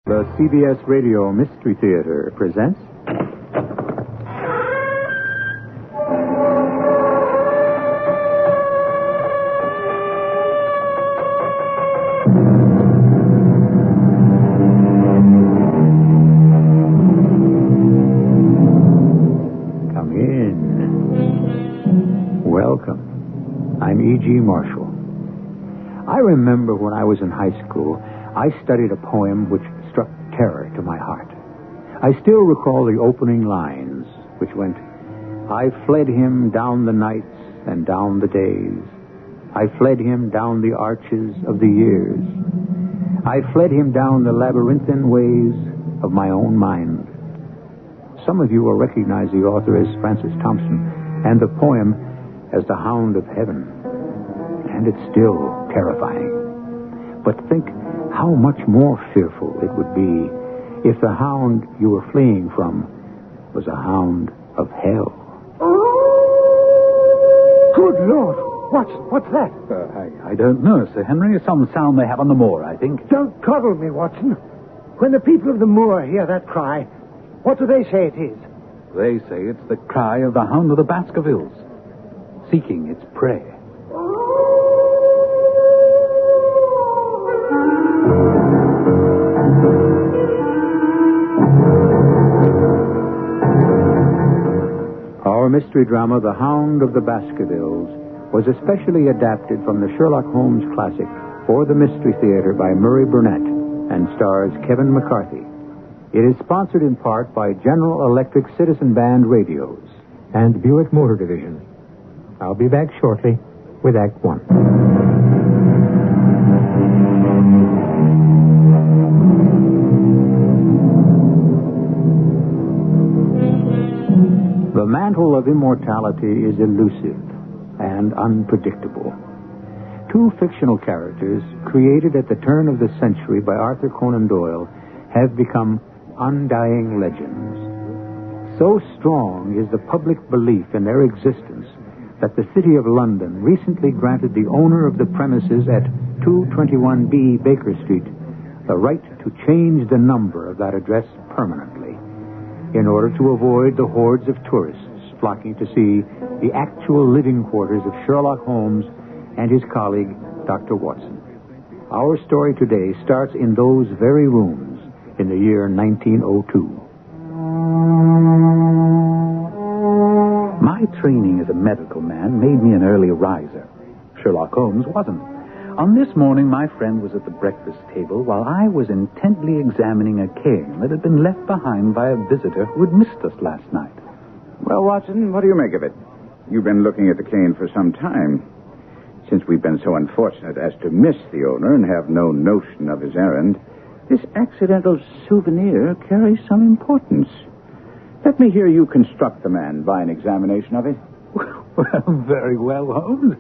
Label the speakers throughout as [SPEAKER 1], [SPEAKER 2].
[SPEAKER 1] The CBS Radio Mystery Theater presents... Come in. Welcome. I'm E.G. Marshall. I remember when I was in high school, I studied a poem which struck terror to my heart. I still recall the opening lines, which went, I fled him down the nights and down the days. I fled him down the arches of the years. I fled him down the labyrinthine ways of my own mind. Some of you will recognize the author as Francis Thompson and the poem as the Hound of Heaven. And it's still terrifying. But think how much more fearful it would be if the hound you were fleeing from was a hound of hell.
[SPEAKER 2] Good Lord! What's that?
[SPEAKER 3] I don't know, Sir Henry. Some sound they have on the moor, I think.
[SPEAKER 2] Don't coddle me, Watson. When the people of the moor hear that cry, what do they say it is?
[SPEAKER 3] They say it's the cry of the hound of the Baskervilles, seeking its prey.
[SPEAKER 1] Our mystery drama, The Hound of the Baskervilles, was especially adapted from the Sherlock Holmes classic for the Mystery Theater by Murray Burnett and stars Kevin McCarthy. It is sponsored in part by General Electric Citizen Band Radios and Buick Motor Division. I'll be back shortly with Act One. The mantle of immortality is elusive and unpredictable. Two fictional characters, created at the turn of the century by Arthur Conan Doyle, have become undying legends. So strong is the public belief in their existence that the City of London recently granted the owner of the premises at 221B Baker Street the right to change the number of that address permanently, in order to avoid the hordes of tourists flocking to see the actual living quarters of Sherlock Holmes and his colleague, Dr. Watson. Our story today starts in those very rooms in the year 1902.
[SPEAKER 3] My training as a medical man made me an early riser. Sherlock Holmes wasn't. On this morning, my friend was at the breakfast table while I was intently examining a cane that had been left behind by a visitor who had missed us last night.
[SPEAKER 4] Well, Watson, what do you make of it? You've been looking at the cane for some time. Since we've been so unfortunate as to miss the owner and have no notion of his errand, this accidental souvenir carries some importance. Let me hear you construct the man by an examination of it.
[SPEAKER 3] Well, very well, Holmes.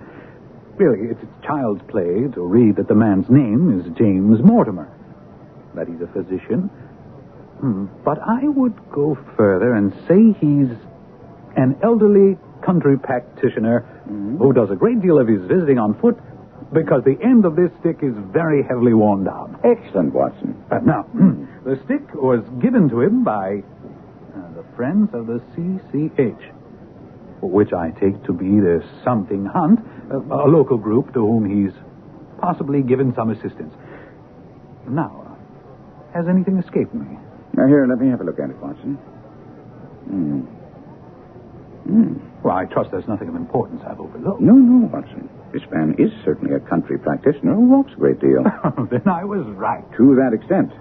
[SPEAKER 3] Really, it's child's play to read that the man's name is James Mortimer, that he's a physician. But I would go further and say he's an elderly country practitioner who does a great deal of his visiting on foot because the end of this stick is very heavily worn down.
[SPEAKER 4] Excellent, Watson.
[SPEAKER 3] Now, the stick was given to him by the Friends of the CCH, which I take to be the Something Hunt, a local group to whom he's possibly given some assistance. Now, has anything escaped me?
[SPEAKER 4] Now, here, let me have a look at it, Watson.
[SPEAKER 3] Well, I trust there's nothing of importance I've overlooked.
[SPEAKER 4] No, Watson. This man is certainly a country practitioner who walks a great deal.
[SPEAKER 3] Then I was right.
[SPEAKER 4] To that extent.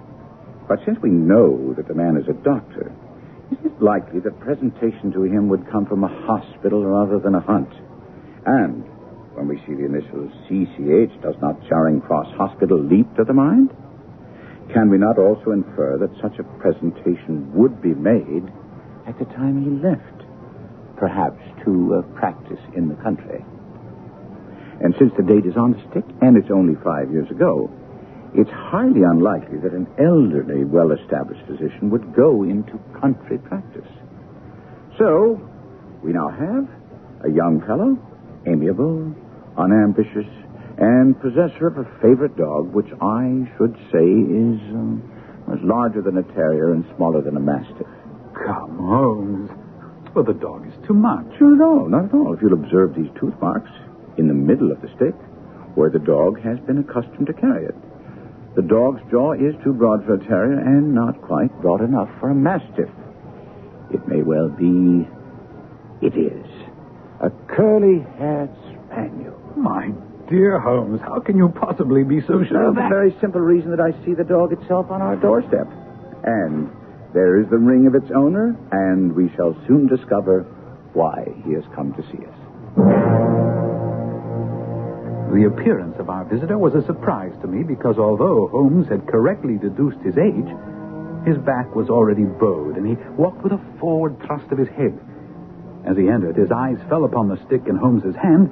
[SPEAKER 4] But since we know that the man is a doctor, is it likely that presentation to him would come from a hospital rather than a hunt? And when we see the initials CCH, does not Charing Cross Hospital leap to the mind? Can we not also infer that such a presentation would be made at the time he left, perhaps to practice in the country? And since the date is on the stick, and it's only 5 years ago, it's highly unlikely that an elderly, well-established physician would go into country practice. So, we now have a young fellow, amiable, unambitious, and possessor of a favorite dog, which I should say is was larger than a terrier and smaller than a mastiff.
[SPEAKER 3] Come, Holmes. Well, the dog is too much.
[SPEAKER 4] No, not at all. If you'll observe these tooth marks in the middle of the stick, where the dog has been accustomed to carry it. The dog's jaw is too broad for a terrier and not quite broad enough for a mastiff. It may well be... It is a curly-haired spaniel.
[SPEAKER 3] My dear Holmes, how can you possibly be so sure of
[SPEAKER 4] For the
[SPEAKER 3] that?
[SPEAKER 4] very simple reason that I see the dog itself on our doorstep. And there is the ring of its owner, and we shall soon discover why he has come to see us.
[SPEAKER 3] The appearance of our visitor was a surprise to me because although Holmes had correctly deduced his age, his back was already bowed, and he walked with a forward thrust of his head. As he entered, his eyes fell upon the stick in Holmes's hand,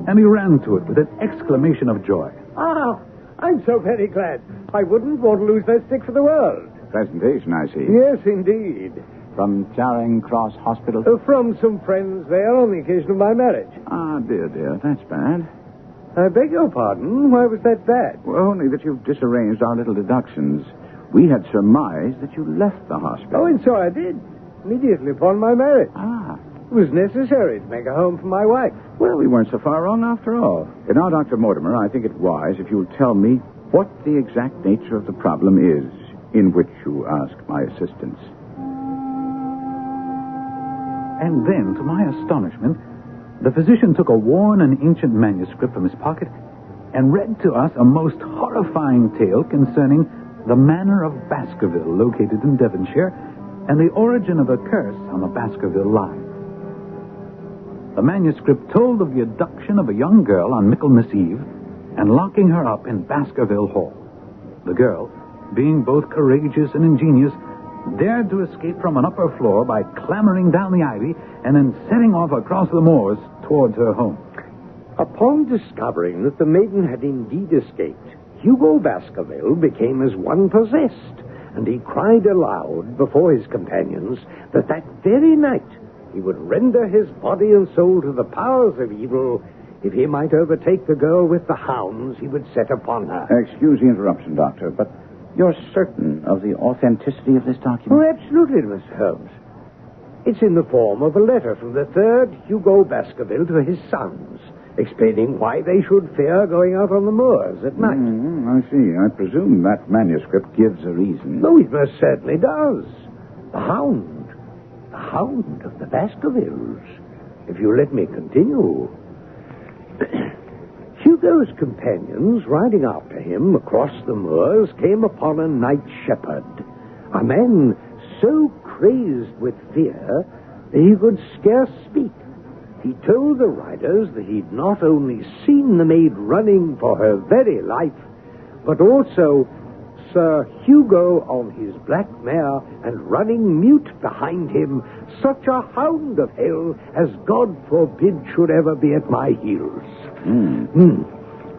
[SPEAKER 3] and he ran to it with an exclamation of joy.
[SPEAKER 2] Ah, I'm so very glad. I wouldn't want to lose that stick for the world.
[SPEAKER 4] Presentation, I see.
[SPEAKER 2] Yes, indeed.
[SPEAKER 4] From Charing Cross Hospital?
[SPEAKER 2] From some friends there on the occasion of my marriage.
[SPEAKER 4] Ah, dear, that's bad.
[SPEAKER 2] I beg your pardon. Why was that bad?
[SPEAKER 4] Well, only that you've disarranged our little deductions. We had surmised that you left the hospital.
[SPEAKER 2] Oh, and so I did. Immediately upon my marriage.
[SPEAKER 4] Ah.
[SPEAKER 2] It was necessary to make a home for my wife.
[SPEAKER 4] Well, we weren't so far wrong after all. And now, Dr. Mortimer, I think it wise if you'll tell me what the exact nature of the problem is in which you ask my assistance.
[SPEAKER 3] And then, to my astonishment, the physician took a worn and ancient manuscript from his pocket and read to us a most horrifying tale concerning the manor of Baskerville, located in Devonshire, and the origin of a curse on the Baskerville line. The manuscript told of the abduction of a young girl on Michaelmas Eve and locking her up in Baskerville Hall. The girl, being both courageous and ingenious, dared to escape from an upper floor by clambering down the ivy and then setting off across the moors towards her home.
[SPEAKER 2] Upon discovering that the maiden had indeed escaped, Hugo Baskerville became as one possessed, and he cried aloud before his companions that very night he would render his body and soul to the powers of evil if he might overtake the girl with the hounds he would set upon her.
[SPEAKER 4] Excuse the interruption, Doctor, but you're certain of the authenticity of this document?
[SPEAKER 2] Oh, absolutely, Mr. Holmes. It's in the form of a letter from the third Hugo Baskerville to his sons, explaining why they should fear going out on the moors at night.
[SPEAKER 4] I see. I presume that manuscript gives a reason.
[SPEAKER 2] No, it most certainly does. The Hound of the Baskervilles. If you let me continue. Hugo's companions, riding after him across the moors, came upon a night shepherd, a man so crazed with fear that he could scarce speak. He told the riders that he'd not only seen the maid running for her very life, but also Sir Hugo on his black mare and running mute behind him such a hound of hell as God forbid should ever be at my heels.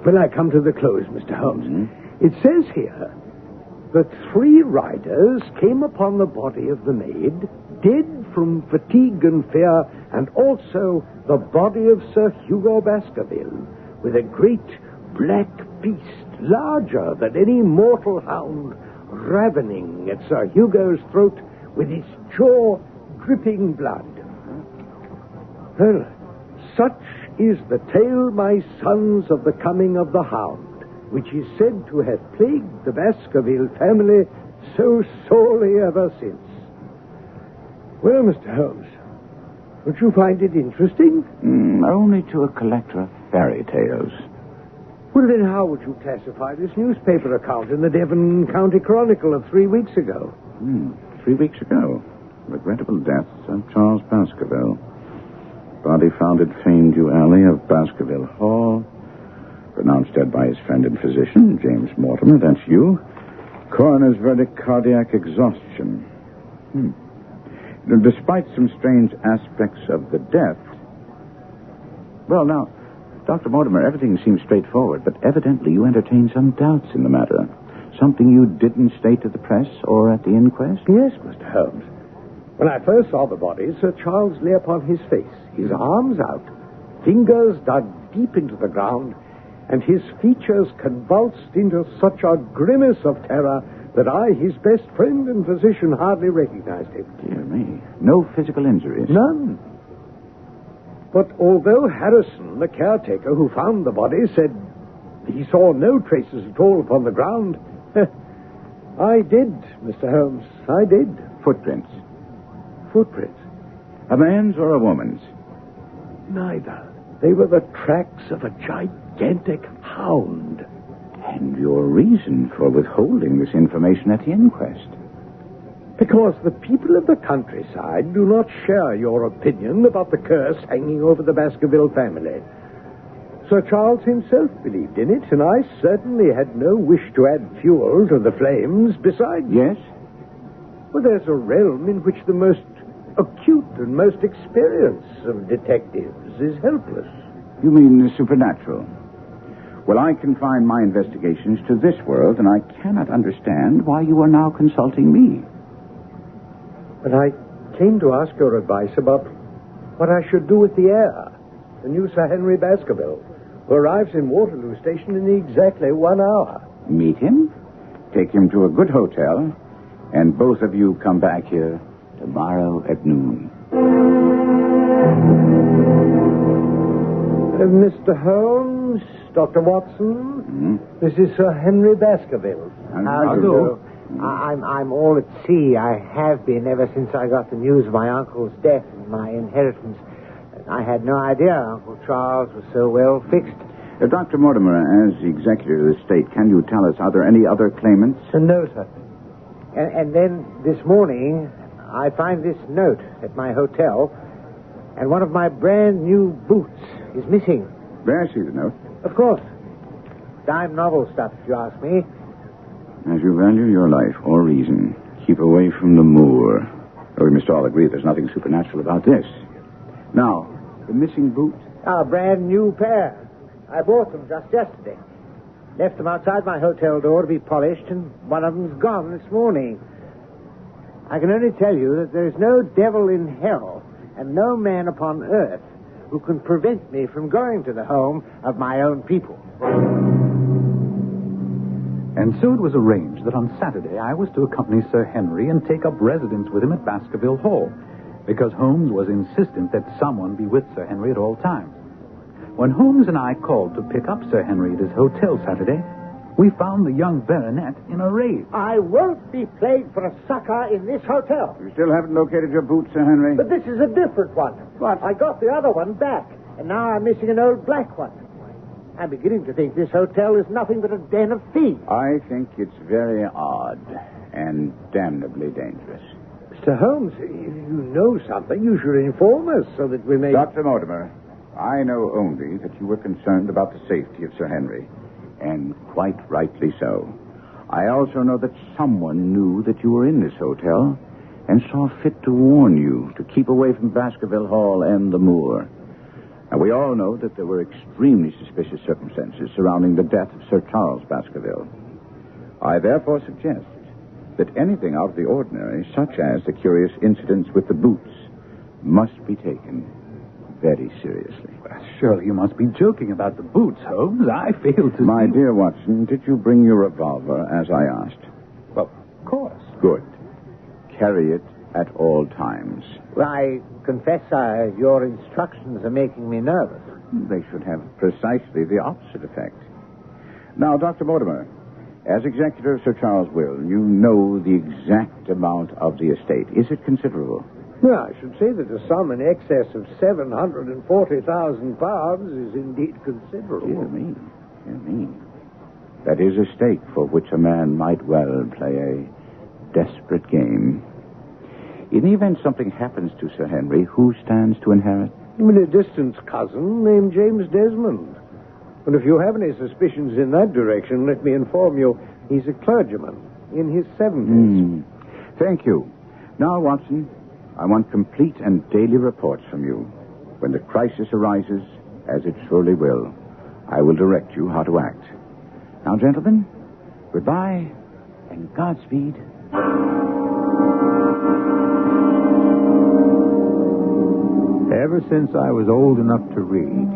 [SPEAKER 2] When I come to the close, Mr. Holmes, it says here that 3 riders came upon the body of the maid, dead from fatigue and fear, and also the body of Sir Hugo Baskerville, with a great black beast, larger than any mortal hound, ravening at Sir Hugo's throat with its jaw dripping blood. Well, such is the tale, my sons, of the coming of the Hound, which is said to have plagued the Baskerville family so sorely ever since. Well, Mr. Holmes, would you find it interesting?
[SPEAKER 4] Only to a collector of fairy tales.
[SPEAKER 2] Well, then how would you classify this newspaper account in the Devon County Chronicle of 3 weeks ago?
[SPEAKER 4] 3 weeks ago. Regrettable death of Charles Baskerville. Body found at Famedew Alley of Baskerville Hall. Pronounced dead by his friend and physician, James Mortimer. That's you. Coroner's verdict, cardiac exhaustion. Despite some strange aspects of the death... Well, now, Dr. Mortimer, everything seems straightforward, but evidently you entertain some doubts in the matter. Something you didn't state to the press or at the inquest?
[SPEAKER 2] Yes, Mr. Holmes. When I first saw the body, Sir Charles lay upon his face, his arms out, fingers dug deep into the ground, and his features convulsed into such a grimace of terror that I, his best friend and physician, hardly recognized him.
[SPEAKER 4] Dear me. No physical injuries?
[SPEAKER 2] None. But although Harrison, the caretaker who found the body, said he saw no traces at all upon the ground, I did, Mr. Holmes. I did.
[SPEAKER 4] Footprints?
[SPEAKER 2] Footprints?
[SPEAKER 4] A man's or a woman's?
[SPEAKER 2] Neither. They were the tracks of a gigantic hound.
[SPEAKER 4] And your reason for withholding this information at the inquest?
[SPEAKER 2] Because the people of the countryside do not share your opinion about the curse hanging over the Baskerville family. Sir Charles himself believed in it, and I certainly had no wish to add fuel to the flames. Besides...
[SPEAKER 4] Yes?
[SPEAKER 2] Well, there's a realm in which the most acute and most experienced of detectives is helpless.
[SPEAKER 4] You mean the supernatural? Well, I confine my investigations to this world, and I cannot understand why you are now consulting me.
[SPEAKER 2] But I came to ask your advice about what I should do with the heir, the new Sir Henry Baskerville, who arrives in Waterloo Station in exactly 1 hour.
[SPEAKER 4] Meet him, take him to a good hotel, and both of you come back here tomorrow at noon.
[SPEAKER 2] Mr. Holmes, Dr. Watson, This is Sir Henry Baskerville.
[SPEAKER 1] How do you do? I'm all at sea. I have been ever since I got the news of my uncle's death and my inheritance. I had no idea Uncle Charles was so well fixed.
[SPEAKER 4] Dr. Mortimer, as the executor of the estate, can you tell us, are there any other claimants?
[SPEAKER 1] No, sir. And then this morning, I find this note at my hotel, and one of my brand new boots is missing.
[SPEAKER 4] May I see the note?
[SPEAKER 1] Of course. Dime novel stuff, if you ask me.
[SPEAKER 4] As you value your life or reason, keep away from the moor. We must all agree there's nothing supernatural about this. Now, the missing boot?
[SPEAKER 1] A brand new pair. I bought them just yesterday. Left them outside my hotel door to be polished, and one of them's gone this morning. I can only tell you that there is no devil in hell and no man upon earth who can prevent me from going to the home of my own people.
[SPEAKER 3] And so it was arranged that on Saturday I was to accompany Sir Henry and take up residence with him at Baskerville Hall, because Holmes was insistent that someone be with Sir Henry at all times. When Holmes and I called to pick up Sir Henry at his hotel Saturday, we found the young baronet in a rage.
[SPEAKER 1] I won't be played for a sucker in this hotel.
[SPEAKER 4] You still haven't located your boot, Sir Henry?
[SPEAKER 1] But this is a different one.
[SPEAKER 4] What?
[SPEAKER 1] I got the other one back, and now I'm missing an old black one. I'm beginning to think this hotel is nothing but a den of thieves.
[SPEAKER 4] I think it's very odd and damnably dangerous.
[SPEAKER 2] Mr. Holmes, if you know something, you should inform us so that we may...
[SPEAKER 4] Dr. Mortimer, I know only that you were concerned about the safety of Sir Henry, and quite rightly so. I also know that someone knew that you were in this hotel and saw fit to warn you to keep away from Baskerville Hall and the moor. Now, we all know that there were extremely suspicious circumstances surrounding the death of Sir Charles Baskerville. I therefore suggest that anything out of the ordinary, such as the curious incidents with the boots, must be taken very seriously.
[SPEAKER 3] Well, surely you must be joking about the boots, Holmes. I fail to
[SPEAKER 4] My
[SPEAKER 3] see...
[SPEAKER 4] dear Watson, did you bring your revolver as I asked?
[SPEAKER 3] Well, of course.
[SPEAKER 4] Good. Carry it at all times.
[SPEAKER 1] Well, I confess, your instructions are making me nervous.
[SPEAKER 4] They should have precisely the opposite effect. Now, Dr. Mortimer, as executor of Sir Charles' will, you know the exact amount of the estate. Is it considerable?
[SPEAKER 2] Well, I should say that a sum in excess of £740,000 is indeed considerable.
[SPEAKER 4] Dear me. That is a stake for which a man might well play a desperate game. In the event something happens to Sir Henry, who stands to inherit?
[SPEAKER 2] I mean, a distant cousin named James Desmond. And if you have any suspicions in that direction, let me inform you, he's a clergyman in his 70s.
[SPEAKER 4] Thank you. Now, Watson, I want complete and daily reports from you. When the crisis arises, as it surely will, I will direct you how to act. Now, gentlemen, goodbye and Godspeed.
[SPEAKER 1] Ever since I was old enough to read,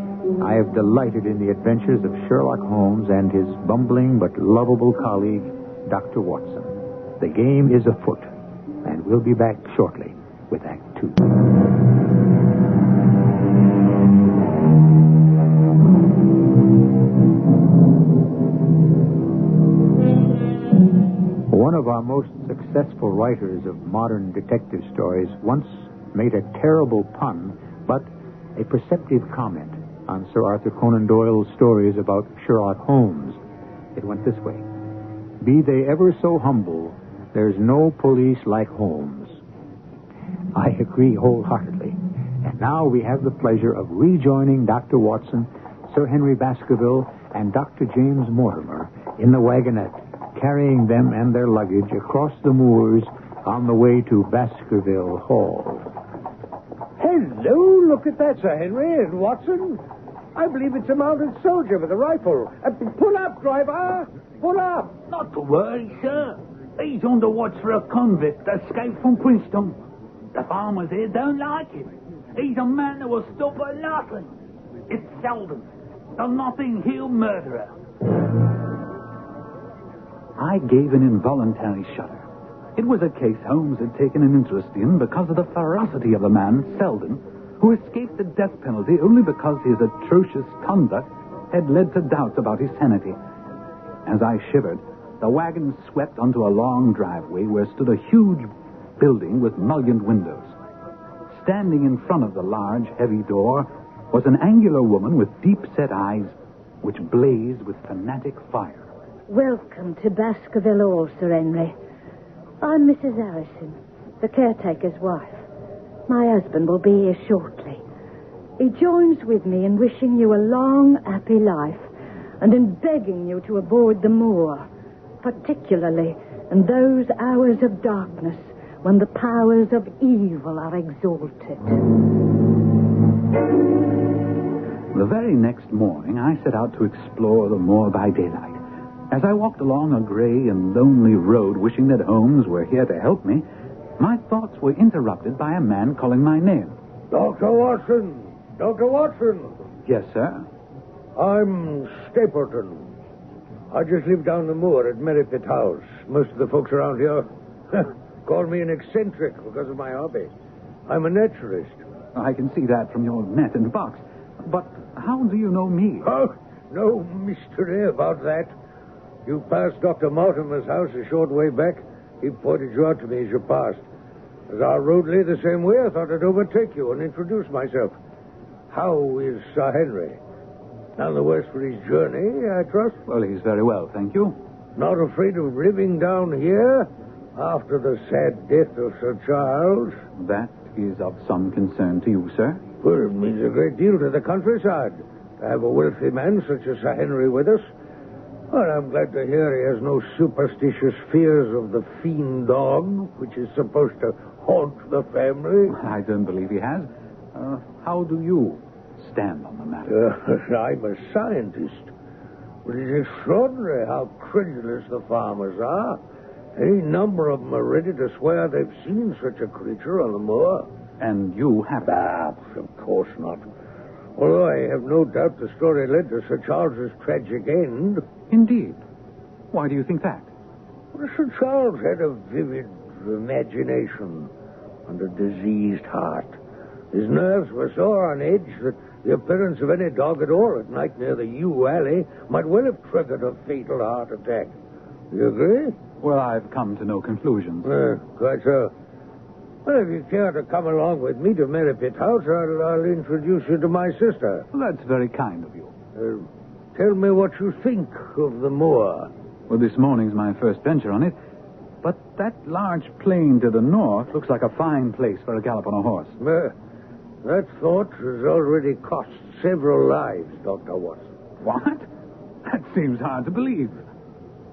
[SPEAKER 1] I have delighted in the adventures of Sherlock Holmes and his bumbling but lovable colleague, Dr. Watson. The game is afoot, and we'll be back shortly with Act Two. One of our most successful writers of modern detective stories once made a terrible pun, but a perceptive comment on Sir Arthur Conan Doyle's stories about Sherlock Holmes. It went this way: "Be they ever so humble, there's no police like Holmes." I agree wholeheartedly. And now we have the pleasure of rejoining Dr. Watson, Sir Henry Baskerville, and Dr. James Mortimer in the wagonette, carrying them and their luggage across the moors on the way to Baskerville Hall.
[SPEAKER 2] Hello, look at that, Sir Henry and Watson. I believe it's a mounted soldier with a rifle. Pull up, driver! Pull up!
[SPEAKER 3] Not to worry, sir. He's on the watch for a convict that escaped from Princeton. The farmers here don't like him. He's a man that will stop at nothing. It's Selden, the Notting Hill murderer. I gave an involuntary shudder. It was a case Holmes had taken an interest in because of the ferocity of the man, Selden, who escaped the death penalty only because his atrocious conduct had led to doubts about his sanity. As I shivered, the wagon swept onto a long driveway where stood a huge building with mullioned windows. Standing in front of the large, heavy door was an angular woman with deep-set eyes which blazed with fanatic fire.
[SPEAKER 5] Welcome to Baskerville Hall, Sir Henry. I'm Mrs. Harrison, the caretaker's wife. My husband will be here shortly. He joins with me in wishing you a long, happy life and in begging you to avoid the moor, particularly in those hours of darkness when the powers of evil are exalted.
[SPEAKER 3] The very next morning, I set out to explore the moor by daylight. As I walked along a gray and lonely road, wishing that Holmes were here to help me, my thoughts were interrupted by a man calling my name.
[SPEAKER 2] Dr. Watson! Dr. Watson!
[SPEAKER 3] Yes, sir?
[SPEAKER 2] I'm Stapleton. I just live down the moor at Merripit House. Most of the folks around here call me an eccentric because of my hobby. I'm a naturalist.
[SPEAKER 3] I can see that from your net and box. But how do you know me?
[SPEAKER 2] Oh, no mystery about that. You passed Dr. Mortimer's house a short way back. He pointed you out to me as you passed. As our road lay the same way, I thought I'd overtake you and introduce myself. How is Sir Henry? None the worse for his journey, I trust?
[SPEAKER 3] Well, he's very well, thank you.
[SPEAKER 2] Not afraid of living down here after the sad death of Sir Charles?
[SPEAKER 3] That is of some concern to you, sir.
[SPEAKER 2] Well, it means a great deal to the countryside to have a wealthy man such as Sir Henry with us. Well, I'm glad to hear he has no superstitious fears of the fiend dog, which is supposed to haunt the family.
[SPEAKER 3] I don't believe he has. How do you stand on the matter?
[SPEAKER 2] I'm a scientist. But it's extraordinary how credulous the farmers are. Any number of them are ready to swear they've seen such a creature on the moor.
[SPEAKER 3] And you haven't?
[SPEAKER 2] Of course not. Although I have no doubt the story led to Sir Charles's tragic end.
[SPEAKER 3] Indeed. Why do you think that?
[SPEAKER 2] Well, Sir Charles had a vivid imagination and a diseased heart. His nerves were so on edge that the appearance of any dog at all at night near the Yew Alley might well have triggered a fatal heart attack. You agree?
[SPEAKER 3] Well, I've come to no conclusions.
[SPEAKER 2] Quite so. Well, if you care to come along with me to Merripit House, I'll introduce you to my sister.
[SPEAKER 3] Well, that's very kind of you.
[SPEAKER 2] Tell me what you think of the moor.
[SPEAKER 3] Well, this morning's my first venture on it. But that large plain to the north looks like a fine place for a gallop on a horse.
[SPEAKER 2] That thought has already cost several lives, Dr. Watson.
[SPEAKER 3] What? That seems hard to believe.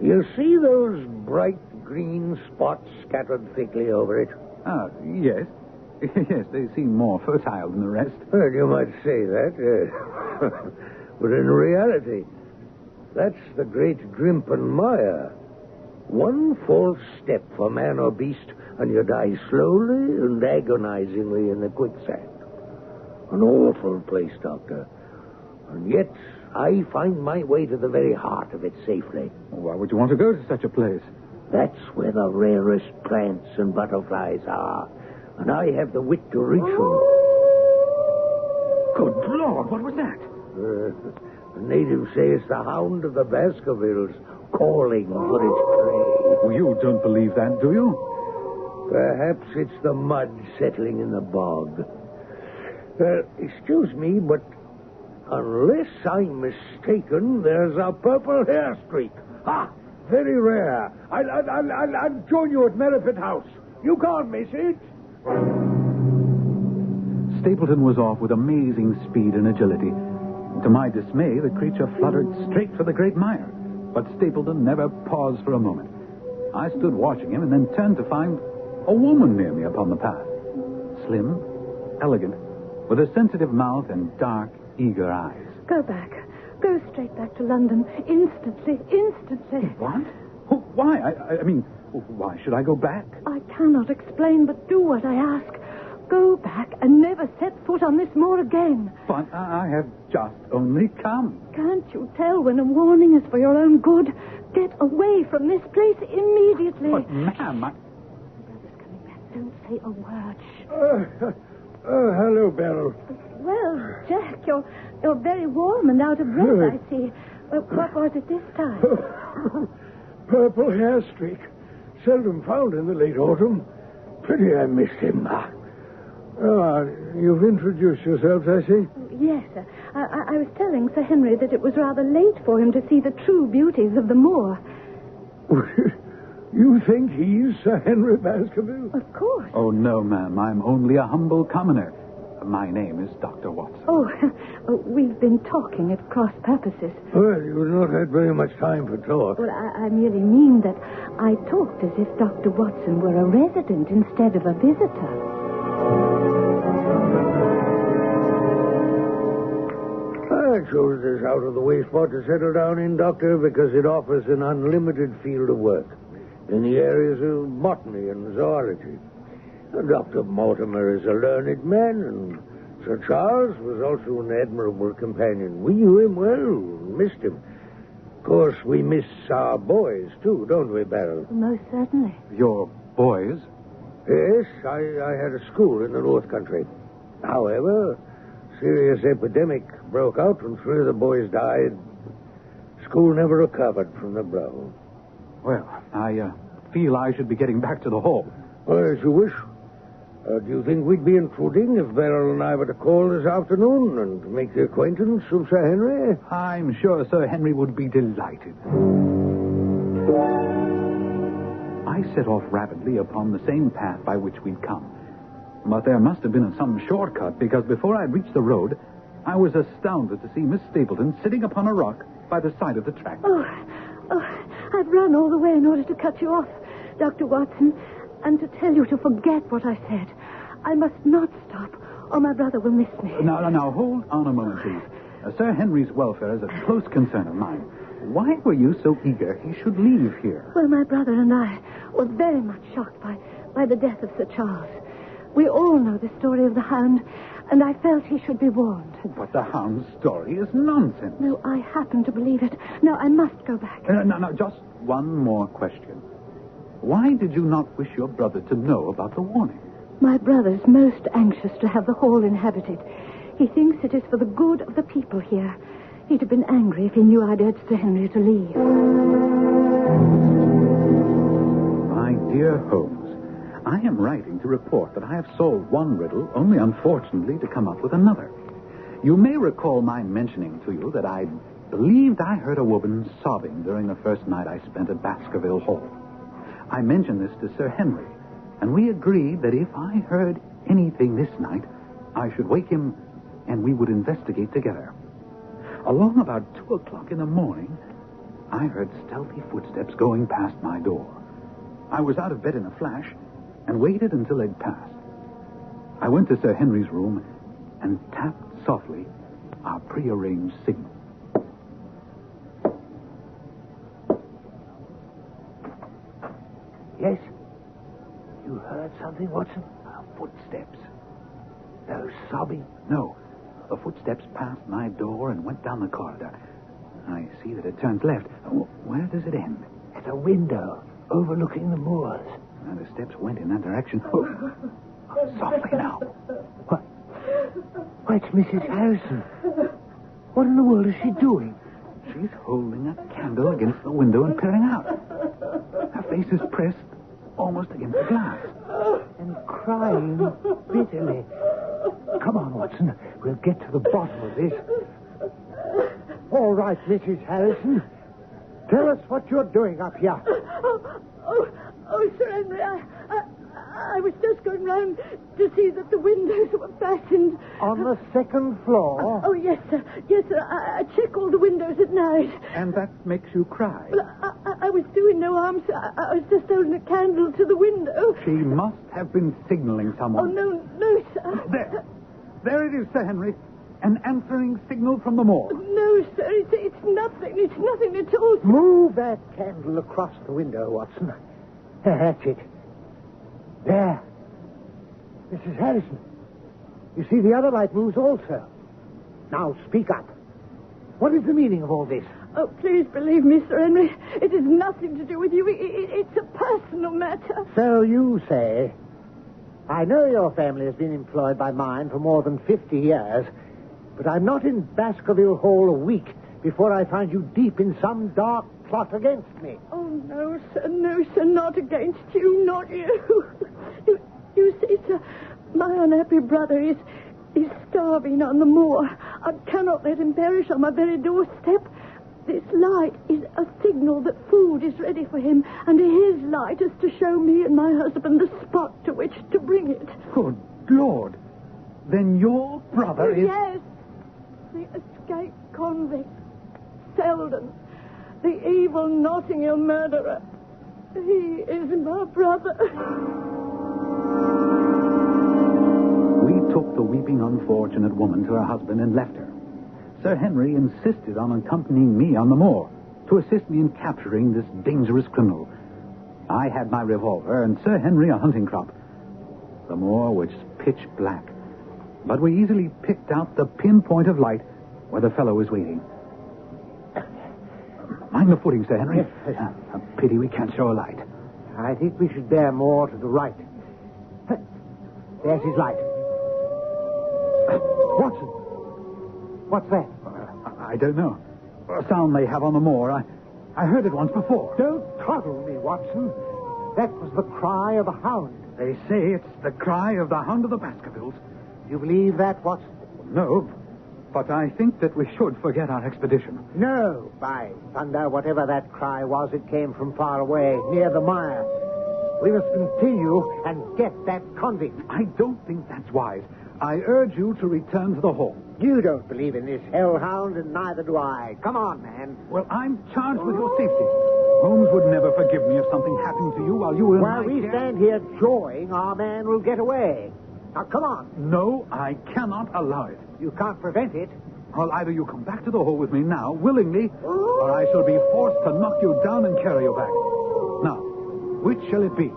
[SPEAKER 2] You see those bright green spots scattered thickly over it?
[SPEAKER 3] Yes. Yes, they seem more fertile than the rest.
[SPEAKER 2] Well, you might say that. But in reality, that's the great Grimpen Mire. One false step for man or beast, and you die slowly and agonizingly in the quicksand. An awful place, Doctor. And yet, I find my way to the very heart of it safely.
[SPEAKER 3] Why would you want to go to such a place?
[SPEAKER 2] That's where the rarest plants and butterflies are. And I have the wit to reach them.
[SPEAKER 3] Good Lord, what was that?
[SPEAKER 2] The natives say it's the Hound of the Baskervilles calling for its prey.
[SPEAKER 3] Oh, you don't believe that, do you?
[SPEAKER 2] Perhaps it's the mud settling in the bog. Excuse me, but unless I'm mistaken, there's a purple hair streak. Ah, very rare. I'll join you at Merripit House. You can't miss it.
[SPEAKER 3] Stapleton was off with amazing speed and agility. To my dismay, the creature fluttered straight for the great mire. But Stapleton never paused for a moment. I stood watching him and then turned to find a woman near me upon the path. Slim, elegant, with a sensitive mouth and dark, eager eyes.
[SPEAKER 5] Go back. Go straight back to London. Instantly. Instantly.
[SPEAKER 3] What? Why? I mean, why should I go back?
[SPEAKER 5] I cannot explain, but do what I ask. Go back and never set foot on this moor again.
[SPEAKER 3] But I have just only come.
[SPEAKER 5] Can't you tell when a warning is for your own good? Get away from this place immediately.
[SPEAKER 3] But, ma'am,
[SPEAKER 5] My brother's coming back. Don't say a word.
[SPEAKER 2] Hello, Beryl.
[SPEAKER 5] Well, Jack, you're very warm and out of breath, I see. What was it this time?
[SPEAKER 2] Purple hair streak. Seldom found in the late autumn. Pity I missed him. You've introduced yourselves, I see.
[SPEAKER 5] Yes, sir. I was telling Sir Henry that it was rather late for him to see the true beauties of the moor.
[SPEAKER 2] You think he's Sir Henry Baskerville?
[SPEAKER 5] Of course.
[SPEAKER 3] Oh, no, ma'am. I'm only a humble commoner. My name is Dr. Watson.
[SPEAKER 5] Oh, we've been talking at cross purposes.
[SPEAKER 2] Well, you've not had very much time for talk.
[SPEAKER 5] Well, I merely mean that I talked as if Dr. Watson were a resident instead of a visitor.
[SPEAKER 2] I chose this out-of-the-way spot to settle down in, Doctor, because it offers an unlimited field of work in the areas of botany and zoology. Dr. Mortimer is a learned man, and Sir Charles was also an admirable companion. We knew him well, missed him. Of course, we miss our boys, too, don't we, Beryl?
[SPEAKER 5] Most certainly.
[SPEAKER 3] Your boys?
[SPEAKER 2] Yes, I had a school in the North Country. However, serious epidemic broke out and 3 of the boys died. School never recovered from the blow.
[SPEAKER 3] Well, I feel I should be getting back to the hall.
[SPEAKER 2] Well, as you wish. Do you think we'd be intruding if Beryl and I were to call this afternoon and make the acquaintance of Sir Henry?
[SPEAKER 3] I'm sure Sir Henry would be delighted. I set off rapidly upon the same path by which we'd come. But there must have been some shortcut, because before I'd reached the road, I was astounded to see Miss Stapleton sitting upon a rock by the side of the track.
[SPEAKER 5] Oh, I've run all the way in order to cut you off, Dr. Watson, and to tell you to forget what I said. I must not stop, or my brother will miss me.
[SPEAKER 3] Now, hold on a moment, please. Sir Henry's welfare is a close concern of mine. Why were you so eager he should leave here?
[SPEAKER 5] Well, my brother and I were very much shocked by the death of Sir Charles. We all know the story of the Hound, and I felt he should be warned.
[SPEAKER 3] But the Hound's story is nonsense.
[SPEAKER 5] No, I happen to believe it. Now, I must go back.
[SPEAKER 3] No, just one more question. Why did you not wish your brother to know about the warning?
[SPEAKER 5] My brother's most anxious to have the hall inhabited. He thinks it is for the good of the people here. He'd have been angry if he knew I'd urged Sir Henry to leave.
[SPEAKER 3] My dear Holmes, I am writing to report that I have solved one riddle, only unfortunately to come up with another. You may recall my mentioning to you that I believed I heard a woman sobbing during the first night I spent at Baskerville Hall. I mentioned this to Sir Henry, and we agreed that if I heard anything this night, I should wake him and we would investigate together. Along about 2 o'clock in the morning, I heard stealthy footsteps going past my door. I was out of bed in a flash and waited until they'd passed. I went to Sir Henry's room and tapped softly our prearranged signal.
[SPEAKER 2] Yes? You heard something, Watson?
[SPEAKER 3] Footsteps.
[SPEAKER 2] No sobbing?
[SPEAKER 3] No. The footsteps passed my door and went down the corridor. I see that it turns left. Where does it end?
[SPEAKER 2] At a window. overlooking the moors.
[SPEAKER 3] And the steps went in that direction. Oh, softly now.
[SPEAKER 2] What? Why, it's Mrs. Harrison. What in the world is she doing?
[SPEAKER 3] She's holding a candle against the window and peering out. Her face is pressed almost against the glass.
[SPEAKER 2] And crying bitterly. Come on, Watson. We'll get to the bottom of this. All right, Mrs. Harrison. Tell us what you're doing up here.
[SPEAKER 5] Oh, Sir Henry, I was just going round to see that the windows were fastened.
[SPEAKER 2] On the second floor?
[SPEAKER 5] Oh, yes, sir. Yes, sir. I check all the windows at night.
[SPEAKER 3] And that makes you cry.
[SPEAKER 5] Well, I was doing no harm, sir. I was just holding a candle to the window.
[SPEAKER 3] She must have been signaling
[SPEAKER 5] Oh,
[SPEAKER 3] someone.
[SPEAKER 5] no, sir.
[SPEAKER 3] There it is, Sir Henry. An answering signal from the moor.
[SPEAKER 5] No, sir. It's nothing. It's nothing at all, sir.
[SPEAKER 2] Move that candle across the window, Watson. That's it. There. Mrs. Harrison. You see, the other light moves also. Now, speak up. What is the meaning of all this?
[SPEAKER 5] Oh, please believe me, Sir Henry. It has nothing to do with you. It's a personal matter.
[SPEAKER 2] So you say. I know your family has been employed by mine for more than 50 years, but I'm not in Baskerville Hall a week before I find you deep in some dark plot against me.
[SPEAKER 5] Oh, no, sir, not against you, not you. You see, sir, my unhappy brother is starving on the moor. I cannot let him perish on my very doorstep. This light is a signal that food is ready for him, and his light is to show me and my husband the spot to which to bring it.
[SPEAKER 3] Good Lord. Then your brother is...
[SPEAKER 5] Yes, the escaped convict, Selden, the evil Notting Hill murderer. He is my brother.
[SPEAKER 3] We took the weeping unfortunate woman to her husband and left her. Sir Henry insisted on accompanying me on the moor to assist me in capturing this dangerous criminal. I had my revolver and Sir Henry a hunting crop. The moor was pitch black, but we easily picked out the pinpoint of light where the fellow was waiting. Mind the footing, Sir Henry.
[SPEAKER 2] Yes.
[SPEAKER 3] A pity we can't show a light.
[SPEAKER 2] I think we should bear more to the right. There's his light. Watson. What's that?
[SPEAKER 3] I don't know. A sound they have on the moor. I heard it once before.
[SPEAKER 2] Don't coddle me, Watson. That was the cry of a hound.
[SPEAKER 3] They say it's the cry of the Hound of the Baskervilles.
[SPEAKER 2] You believe that, Watson?
[SPEAKER 3] No, but I think that we should forget our expedition.
[SPEAKER 2] No, by thunder, whatever that cry was, it came from far away, near the mire. We must continue and get that convict.
[SPEAKER 3] I don't think that's wise. I urge you to return to the hall.
[SPEAKER 2] You don't believe in this hellhound, and neither do I. Come on, man.
[SPEAKER 3] Well, I'm charged with your safety. Holmes would never forgive me if something happened to you while you were in
[SPEAKER 2] While
[SPEAKER 3] my
[SPEAKER 2] we
[SPEAKER 3] care.
[SPEAKER 2] stand here jawing, our man will get away. Now, come on.
[SPEAKER 3] No, I cannot allow it.
[SPEAKER 2] You can't prevent it.
[SPEAKER 3] Well, either you come back to the hall with me now, willingly, or I shall be forced to knock you down and carry you back. Now, which shall it be?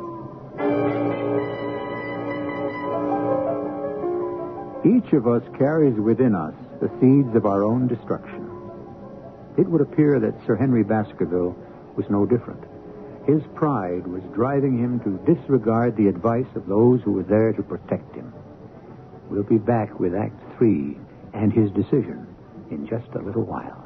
[SPEAKER 1] Each of us carries within us the seeds of our own destruction. It would appear that Sir Henry Baskerville was no different. His pride was driving him to disregard the advice of those who were there to protect him. We'll be back with Act 3 and his decision in just a little while.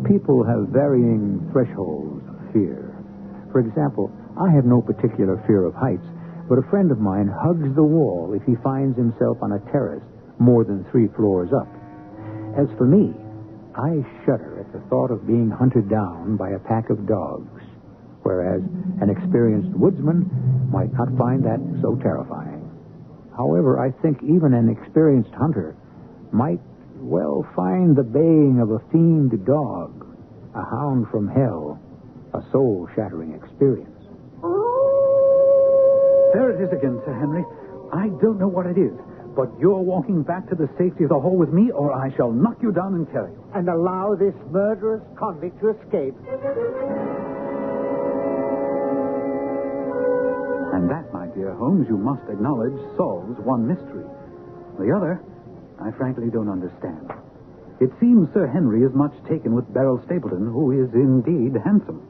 [SPEAKER 1] People have varying thresholds of fear. For example, I have no particular fear of heights, but a friend of mine hugs the wall if he finds himself on a terrace more than 3 floors up. As for me, I shudder at the thought of being hunted down by a pack of dogs, whereas an experienced woodsman might not find that so terrifying. However, I think even an experienced hunter might, well, find the baying of a fiend dog, a hound from hell, a soul-shattering experience.
[SPEAKER 3] There it is again, Sir Henry. I don't know what it is, but you're walking back to the safety of the hall with me, or I shall knock you down and carry you.
[SPEAKER 2] And allow this murderous convict to escape.
[SPEAKER 3] And that, my dear Holmes, you must acknowledge, solves one mystery. The other, I frankly don't understand. It seems Sir Henry is much taken with Beryl Stapleton, who is indeed handsome.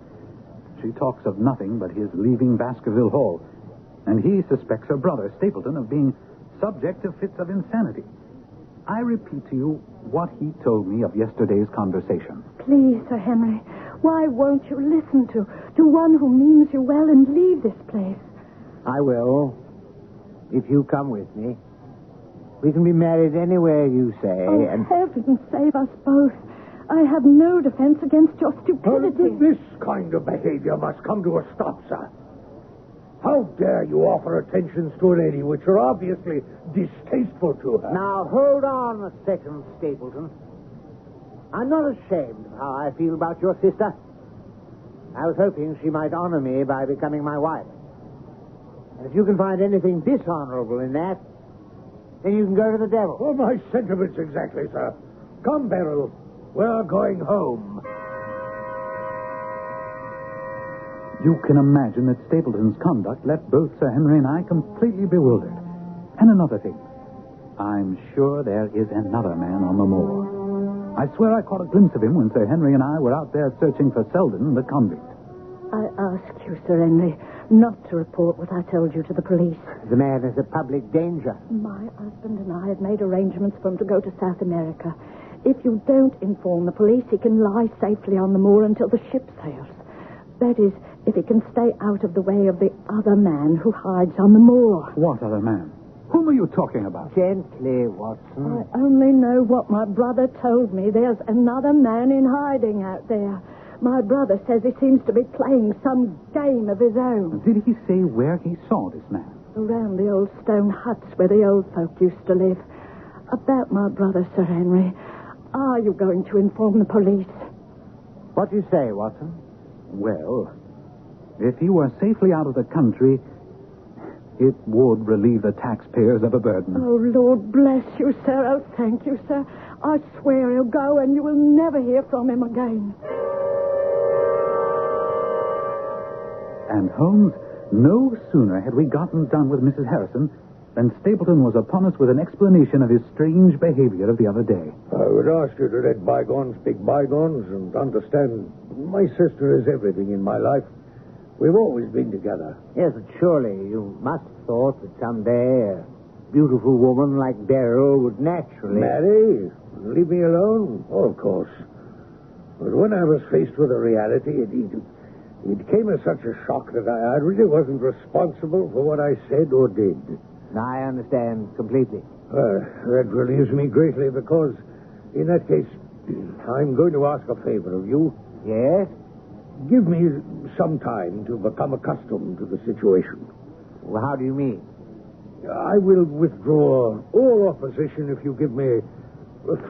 [SPEAKER 3] She talks of nothing but his leaving Baskerville Hall, and he suspects her brother, Stapleton, of being subject to fits of insanity. I repeat to you what he told me of yesterday's conversation.
[SPEAKER 5] Please, Sir Henry, why won't you listen to one who means you well and leave this place?
[SPEAKER 6] I will, if you come with me. We can be married anywhere you say,
[SPEAKER 5] Oh,
[SPEAKER 6] and...
[SPEAKER 5] heaven save us both. I have no defense against your stupidity.
[SPEAKER 2] This kind of behavior must come to a stop, sir. How dare you offer attentions to a lady which are obviously distasteful to her?
[SPEAKER 6] Now, hold on a second, Stapleton. I'm not ashamed of how I feel about your sister. I was hoping she might honor me by becoming my wife. And if you can find anything dishonorable in that, then you can go to the devil.
[SPEAKER 2] Oh, my sentiments exactly, sir. Come, Beryl. We're going home.
[SPEAKER 3] You can imagine that Stapleton's conduct left both Sir Henry and I completely bewildered. And another thing. I'm sure there is another man on the moor. I swear I caught a glimpse of him when Sir Henry and I were out there searching for Selden, the convict.
[SPEAKER 5] I ask you, Sir Henry, not to report what I told you to the police.
[SPEAKER 6] The man is a public danger.
[SPEAKER 5] My husband and I have made arrangements for him to go to South America. If you don't inform the police, he can lie safely on the moor until the ship sails. That is, if he can stay out of the way of the other man who hides on the moor.
[SPEAKER 3] What other man? Whom are you talking about?
[SPEAKER 6] Gently, Watson.
[SPEAKER 5] I only know what my brother told me. There's another man in hiding out there. My brother says he seems to be playing some game of his own.
[SPEAKER 3] Did he say where he saw this man?
[SPEAKER 5] Around the old stone huts where the old folk used to live. About my brother, Sir Henry. Are you going to inform the police?
[SPEAKER 6] What do you say, Watson?
[SPEAKER 3] Well, if he were safely out of the country, it would relieve the taxpayers of a burden.
[SPEAKER 5] Oh, Lord bless you, sir. Oh, thank you, sir. I swear he'll go and you will never hear from him again.
[SPEAKER 3] And Holmes, no sooner had we gotten done with Mrs. Harrison than Stapleton was upon us with an explanation of his strange behavior of the other day.
[SPEAKER 2] I would ask you to let bygones be bygones and understand my sister is everything in my life. We've always been together.
[SPEAKER 6] Yes, but surely you must have thought that someday a beautiful woman like Beryl would naturally...
[SPEAKER 2] Marry? Leave me alone? Oh, of course. But when I was faced with the reality, it came as such a shock that I really wasn't responsible for what I said or did.
[SPEAKER 6] I understand completely.
[SPEAKER 2] That relieves me greatly because, in that case, I'm going to ask a favor of you.
[SPEAKER 6] Yes?
[SPEAKER 2] Give me some time to become accustomed to the situation.
[SPEAKER 6] Well, how do you mean?
[SPEAKER 2] I will withdraw all opposition if you give me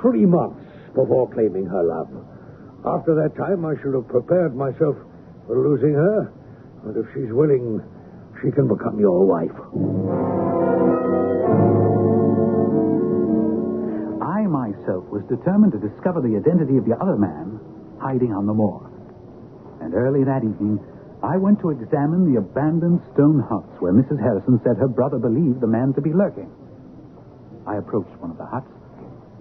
[SPEAKER 2] 3 months before claiming her love. After that time, I should have prepared myself for losing her. And if she's willing, she can become your wife.
[SPEAKER 3] I myself was determined to discover the identity of the other man hiding on the moor. And early that evening, I went to examine the abandoned stone huts where Mrs. Harrison said her brother believed the man to be lurking. I approached one of the huts,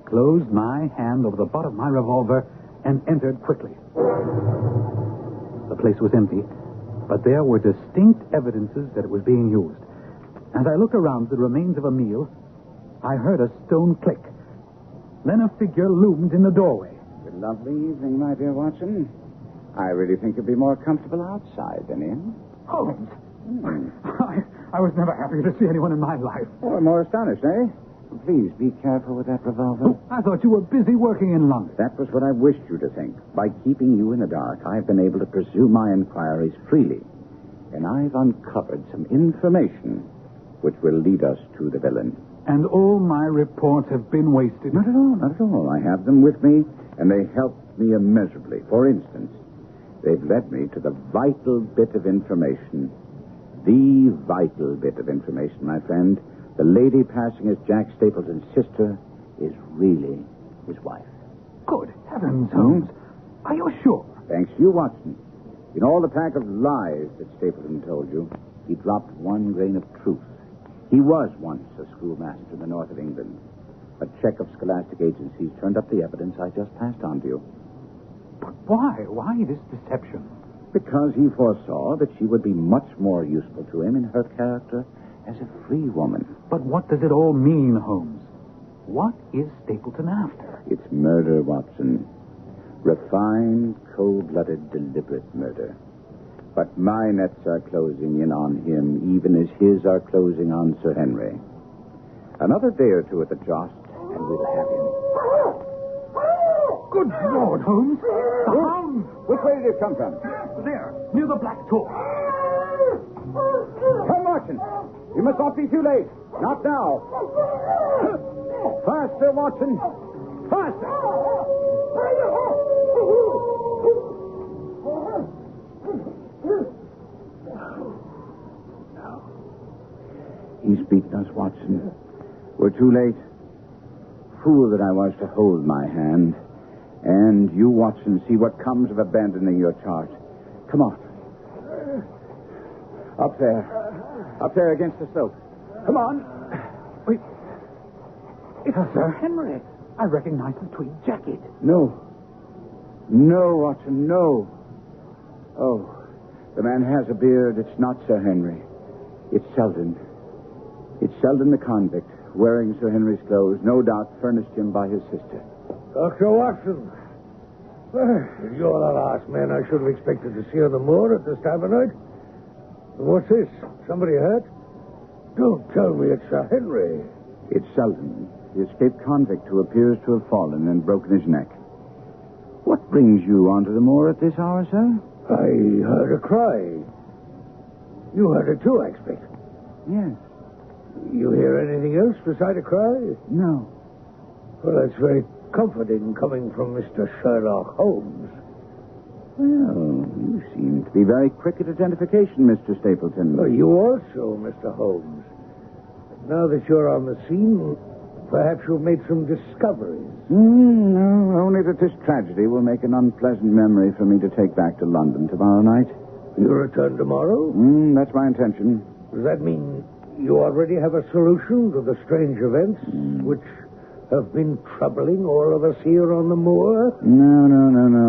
[SPEAKER 3] closed my hand over the butt of my revolver, and entered quickly. The place was empty, but there were distinct evidences that it was being used. As I looked around the remains of a meal, I heard a stone click. Then a figure loomed in the doorway.
[SPEAKER 4] Good lovely evening, my dear Watson. I really think you'll be more comfortable outside than in.
[SPEAKER 3] Holmes! I was never happier to see anyone in my life.
[SPEAKER 4] Oh, more astonished, eh? Please be careful with that revolver.
[SPEAKER 3] I thought you were busy working in London.
[SPEAKER 4] That was what I wished you to think. By keeping you in the dark, I've been able to pursue my inquiries freely. And I've uncovered some information which will lead us to the villain.
[SPEAKER 3] And all my reports have been wasted.
[SPEAKER 4] Not at all, not at all. I have them with me, and they helped me immeasurably. For instance, they've led me to the vital bit of information. The vital bit of information, my friend. The lady passing as Jack Stapleton's sister is really his wife.
[SPEAKER 3] Good heavens, Holmes. Are you sure?
[SPEAKER 4] Thanks to you, Watson. In all the pack of lies that Stapleton told you, he dropped one grain of truth. He was once a schoolmaster in the north of England. A check of scholastic agencies turned up the evidence I just passed on to you.
[SPEAKER 3] But why? Why this deception?
[SPEAKER 4] Because he foresaw that she would be much more useful to him in her character as a free woman.
[SPEAKER 3] But what does it all mean, Holmes? What is Stapleton after?
[SPEAKER 4] It's murder, Watson. Refined, cold-blooded, deliberate murder. But my nets are closing in on him, even as his are closing on Sir Henry. Another day or two at the joust, and we'll have him.
[SPEAKER 3] Good Lord, Holmes! The Hound!
[SPEAKER 4] Which way did it come from?
[SPEAKER 3] There, near the Black Door.
[SPEAKER 4] Come, Watson. You must not be too late. Not now. Faster, Watson. Faster. No. He's beaten us, Watson. We're too late. Fool that I was to hold my hand. And you, Watson, see what comes of abandoning your charge. Come on. Up there. Up there against the slope. Come on.
[SPEAKER 3] Wait. It's Sir Henry. I recognize the tweed jacket.
[SPEAKER 4] No. No, Watson, no. Oh, the man has a beard. It's not Sir Henry. It's Selden. It's Selden the convict, wearing Sir Henry's clothes, no doubt furnished him by his sister.
[SPEAKER 2] Dr. Watson. Well, you're the last man I should have expected to see on the moor at this time of night. What's this? Somebody hurt? Don't tell me it's Sir Henry.
[SPEAKER 4] It's Selden, the escaped convict who appears to have fallen and broken his neck. What brings you onto the moor at this hour, sir?
[SPEAKER 2] I heard a cry. You heard it too, I expect.
[SPEAKER 4] Yes.
[SPEAKER 2] You hear anything else beside a cry?
[SPEAKER 4] No.
[SPEAKER 2] Well, that's very comforting coming from Mr. Sherlock Holmes.
[SPEAKER 4] Well, you seem to be very quick at identification, Mr. Stapleton.
[SPEAKER 2] Well, you also, Mr. Holmes. Now that you're on the scene, perhaps you've made some discoveries.
[SPEAKER 4] No, only that this tragedy will make an unpleasant memory for me to take back to London tomorrow night.
[SPEAKER 2] You return tomorrow?
[SPEAKER 4] That's my intention.
[SPEAKER 2] Does that mean you already have a solution to the strange events which have been troubling all of us here on the moor?
[SPEAKER 4] No.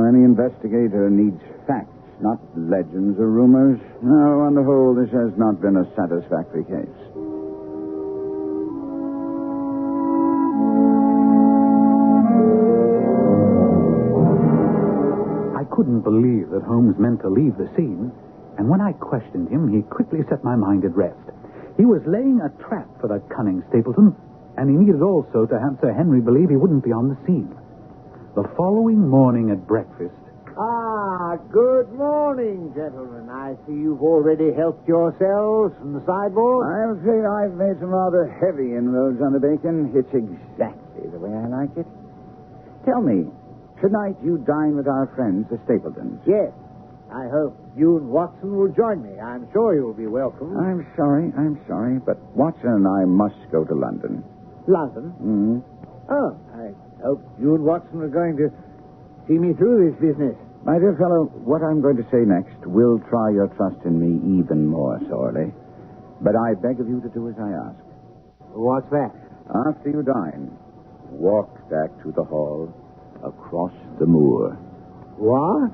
[SPEAKER 4] Any investigator needs facts, not legends or rumors. No, on the whole, this has not been a satisfactory case.
[SPEAKER 3] I couldn't believe that Holmes meant to leave the scene, and when I questioned him, he quickly set my mind at rest. He was laying a trap for that cunning Stapleton, and he needed also to have Sir Henry believe he wouldn't be on the scene. The following morning at breakfast...
[SPEAKER 6] Good morning, gentlemen. I see you've already helped yourselves from the sideboard.
[SPEAKER 4] I'm afraid I've made some rather heavy inroads on the bacon. It's exactly the way I like it. Tell me, tonight you dine with our friends, the Stapletons.
[SPEAKER 6] Yes. I hope you and Watson will join me. I'm sure you'll be welcome.
[SPEAKER 4] I'm sorry, but Watson and I must go to London.
[SPEAKER 6] London? Oh, I hope you and Watson are going to see me through this business.
[SPEAKER 4] My dear fellow, what I'm going to say next will try your trust in me even more sorely. But I beg of you to do as I ask.
[SPEAKER 6] What's that?
[SPEAKER 4] After you dine, walk back to the hall across the moor.
[SPEAKER 6] What?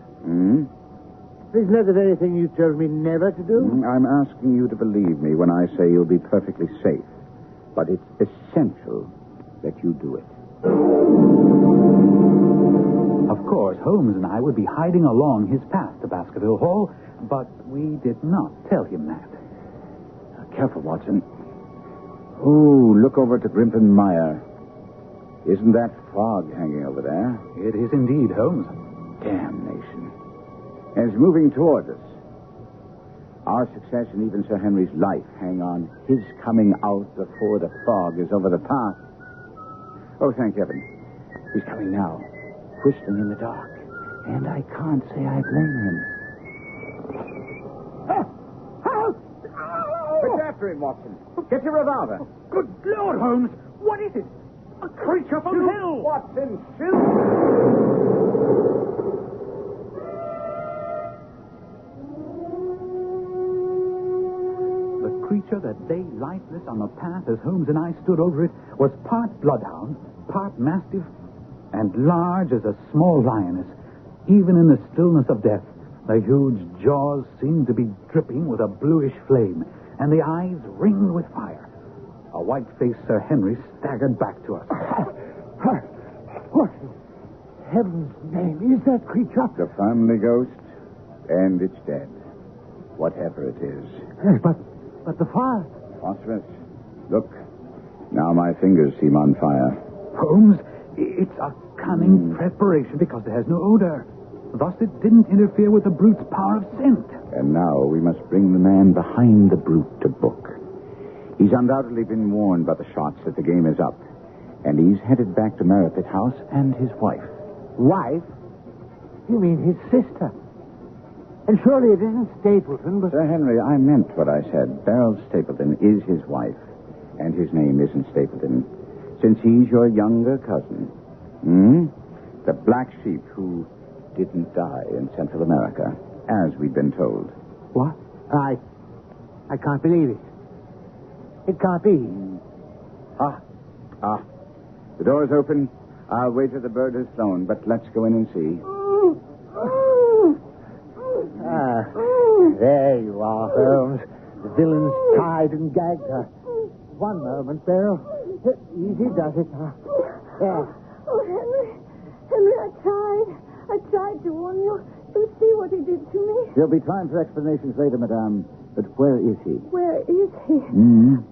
[SPEAKER 6] Isn't that the very thing you told me never to do?
[SPEAKER 4] I'm asking you to believe me when I say you'll be perfectly safe. But it's essential that you do it.
[SPEAKER 3] Of course, Holmes and I would be hiding along his path to Baskerville Hall, but we did not tell him that.
[SPEAKER 4] Careful, Watson. Oh, look over to Grimpen Mire. Isn't that fog hanging over there?
[SPEAKER 3] It is indeed, Holmes.
[SPEAKER 4] Damnation. And it's moving towards us. Our success and even Sir Henry's life hang on his coming out before the fog is over the path. Oh, thank heaven. He's coming now, whistling in the dark. And I can't say I blame him. Get after him, Watson. Get your revolver.
[SPEAKER 3] Good Lord, Holmes! What is it? A creature from hell!
[SPEAKER 4] Watson, shoot!
[SPEAKER 3] that lay lifeless on the path as Holmes and I stood over it was part bloodhound, part mastiff, and large as a small lioness. Even in the stillness of death, the huge jaws seemed to be dripping with a bluish flame, and the eyes ringed with fire. A white-faced Sir Henry staggered back to us.
[SPEAKER 6] What in heaven's name is that creature?
[SPEAKER 4] The family ghost, and it's dead. Whatever it is.
[SPEAKER 6] Yes, but the fire.
[SPEAKER 4] Phosphorus. Look. Now my fingers seem on fire.
[SPEAKER 3] Holmes, it's a cunning preparation because it has no odor. Thus it didn't interfere with the brute's power of scent.
[SPEAKER 4] And now we must bring the man behind the brute to book. He's undoubtedly been warned by the shots that the game is up. And he's headed back to Merripit House and his wife.
[SPEAKER 6] Wife? You mean his sister? And surely it isn't Stapleton, but...
[SPEAKER 4] Sir Henry, I meant what I said. Beryl Stapleton is his wife. And his name isn't Stapleton. Since he's your younger cousin. The black sheep who didn't die in Central America, as we'd been told.
[SPEAKER 6] What? I can't believe it. It can't be.
[SPEAKER 4] The door's open. I'll wait till the bird has flown, but let's go in and see.
[SPEAKER 6] There you are, Holmes. The villain's tied and gagged her. One moment, Beryl. Easy does it. There.
[SPEAKER 5] Oh, Henry, I tried to warn you. You see what he did to me?
[SPEAKER 1] There'll be time for explanations later, madame. But where is he?
[SPEAKER 5] Where is he?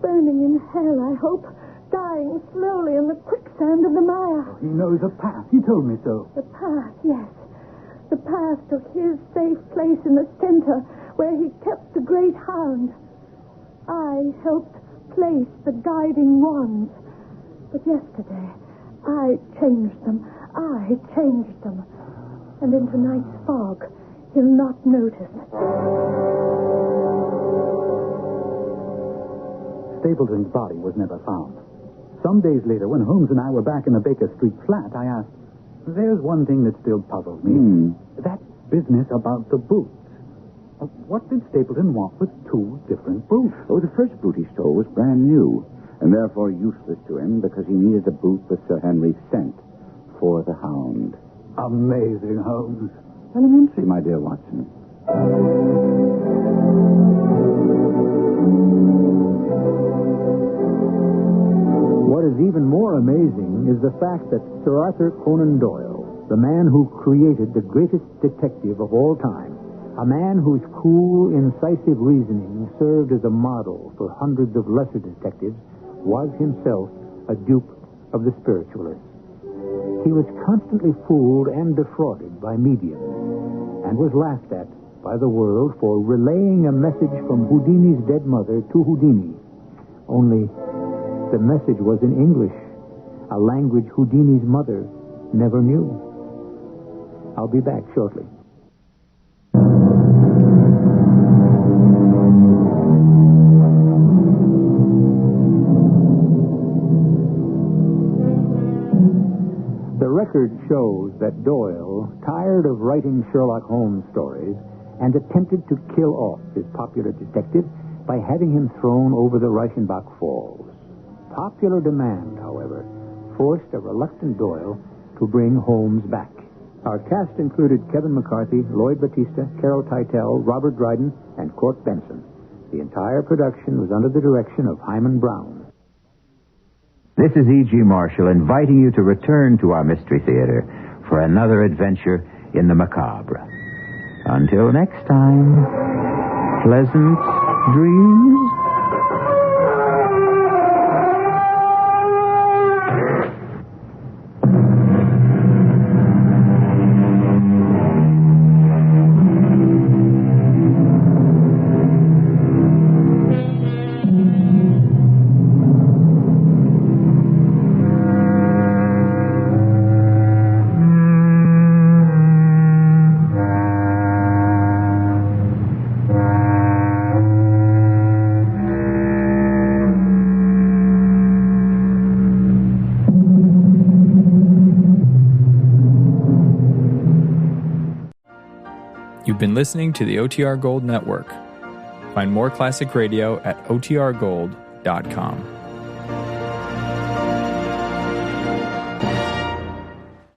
[SPEAKER 5] Burning in hell, I hope. Dying slowly in the quicksand of the mire.
[SPEAKER 3] He knows a path. He told me so.
[SPEAKER 5] The path, yes. The path to his safe place in the center where he kept the great hound. I helped place the guiding wands. But yesterday, I changed them. And in tonight's fog, he'll not notice.
[SPEAKER 3] Stapleton's body was never found. Some days later, when Holmes and I were back in the Baker Street flat, I asked, there's one thing that still puzzles me. That business about the boots. What did Stapleton want with two different boots?
[SPEAKER 4] Oh, the first boot he stole was brand new, and therefore useless to him because he needed a boot with Sir Henry's scent for the Hound.
[SPEAKER 3] Amazing, Holmes.
[SPEAKER 4] Elementary, my dear Watson.
[SPEAKER 1] What is even more amazing is the fact that Sir Arthur Conan Doyle, the man who created the greatest detective of all time, a man whose cool, incisive reasoning served as a model for hundreds of lesser detectives, was himself a dupe of the spiritualists. He was constantly fooled and defrauded by mediums and was laughed at by the world for relaying a message from Houdini's dead mother to Houdini. Only the message was in English, a language Houdini's mother never knew. I'll be back shortly. The record shows that Doyle, tired of writing Sherlock Holmes stories, and attempted to kill off his popular detective by having him thrown over the Reichenbach Falls. Popular demand, however, forced a reluctant Doyle to bring Holmes back. Our cast included Kevin McCarthy, Lloyd Battista, Carol Teitel, Robert Dryden, and Court Benson. The entire production was under the direction of Hyman Brown.
[SPEAKER 7] This is E.G. Marshall inviting you to return to our Mystery Theater for another adventure in the macabre. Until next time, pleasant dreams.
[SPEAKER 8] You've been listening to the OTR Gold Network. Find more classic radio at otrgold.com.